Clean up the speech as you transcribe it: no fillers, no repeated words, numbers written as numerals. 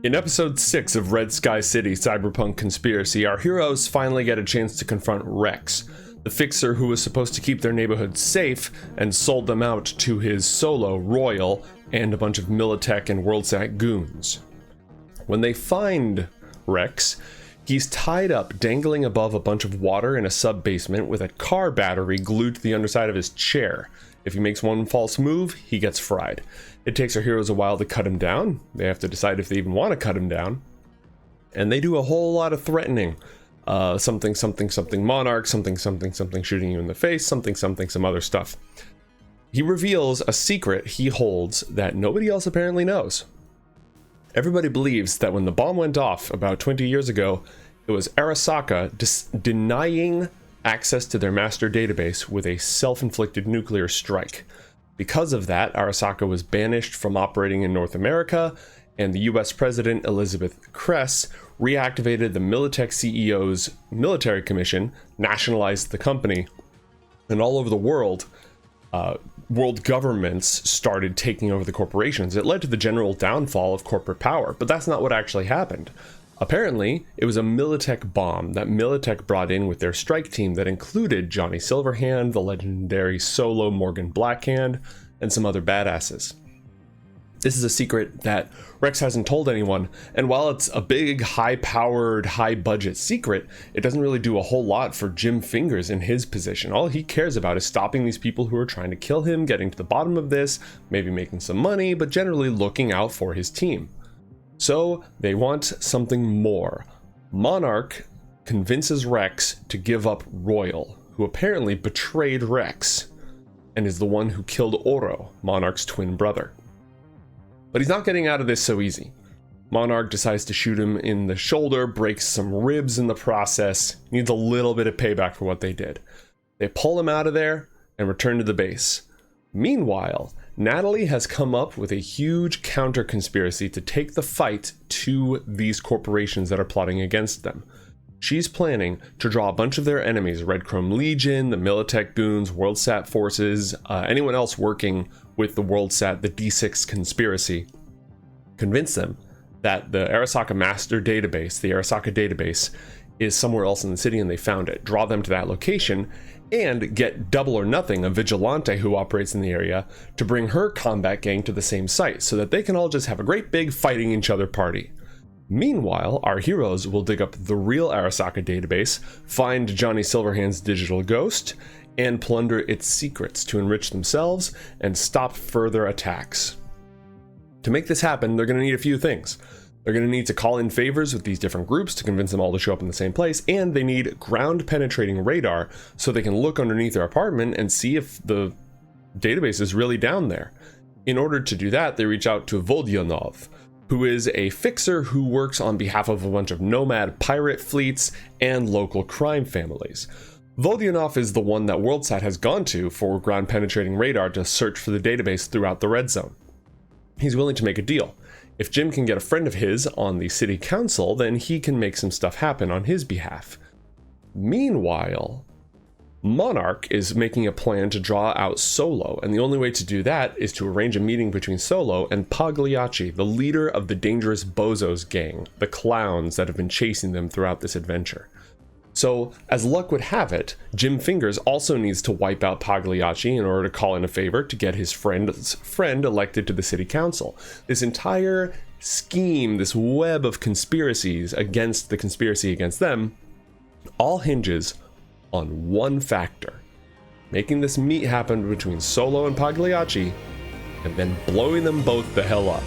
In episode 6 of Red Sky City Cyberpunk Conspiracy, our heroes finally get a chance to confront Rex, the fixer who was supposed to keep their neighborhood safe and sold them out to his solo, Royal, and a bunch of Militech and WorldSat goons. When they find Rex, he's tied up dangling above a bunch of water in a sub-basement with a car battery glued to the underside of his chair. If he makes one false move, he gets fried. It takes our heroes a while to cut him down. They have to decide if they even want to cut him down. And they do a whole lot of threatening. Something monarch, something shooting you in the face, something some other stuff. He reveals a secret he holds that nobody else apparently knows. Everybody believes that when the bomb went off about 20 years ago, it was Arasaka denying access to their master database with a self-inflicted nuclear strike. Because of that, Arasaka was banished from operating in North America, and the US President Elizabeth Kress reactivated the Militech CEO's military commission, nationalized the company, and all over the world, world governments started taking over the corporations. It led to the general downfall of corporate power, but that's not what actually happened. Apparently, it was a Militech bomb that Militech brought in with their strike team that included Johnny Silverhand, the legendary Solo Morgan Blackhand, and some other badasses. This is a secret that Rex hasn't told anyone, and while it's a big, high-powered, high-budget secret, it doesn't really do a whole lot for Jim Fingers in his position. All he cares about is stopping these people who are trying to kill him, getting to the bottom of this, maybe making some money, but generally looking out for his team. So they want something more. Monarch convinces Rex to give up Royal, who apparently betrayed Rex and is the one who killed Oro, Monarch's twin brother. But he's not getting out of this so easy. Monarch decides to shoot him in the shoulder, breaks some ribs in the process, needs a little bit of payback for what they did. They pull him out of there and return to the base. Meanwhile, Natalie has come up with a huge counter conspiracy to take the fight to these corporations that are plotting against them. She's planning to draw a bunch of their enemies, Red Chrome Legion, the Militech goons, WorldSat forces, anyone else working with the WorldSat, the D6 conspiracy, convince them that the Arasaka master database, the Arasaka database, is somewhere else in the city and they found it. Draw them to that location and get Double or Nothing, a vigilante who operates in the area, to bring her combat gang to the same site so that they can all just have a great big fighting each other party. Meanwhile, our heroes will dig up the real Arasaka database, find Johnny Silverhand's digital ghost, and plunder its secrets to enrich themselves and stop further attacks. To make this happen, they're going to need a few things. They're going to need to call in favors with these different groups to convince them all to show up in the same place, and they need ground-penetrating radar so they can look underneath their apartment and see if the database is really down there. In order to do that, they reach out to Vodyonov, who is a fixer who works on behalf of a bunch of nomad pirate fleets and local crime families. Vodyonov is the one that WorldSat has gone to for ground-penetrating radar to search for the database throughout the Red Zone. He's willing to make a deal. If Jim can get a friend of his on the city council, then he can make some stuff happen on his behalf. Meanwhile, Monarch is making a plan to draw out Solo, and the only way to do that is to arrange a meeting between Solo and Pagliacci, the leader of the dangerous Bozos gang, the clowns that have been chasing them throughout this adventure. So, as luck would have it, Jim Fingers also needs to wipe out Pagliacci in order to call in a favor to get his friend elected to the city council. This entire scheme, this web of conspiracies against the conspiracy against them, all hinges on one factor: making this meet happen between Solo and Pagliacci, and then blowing them both the hell up.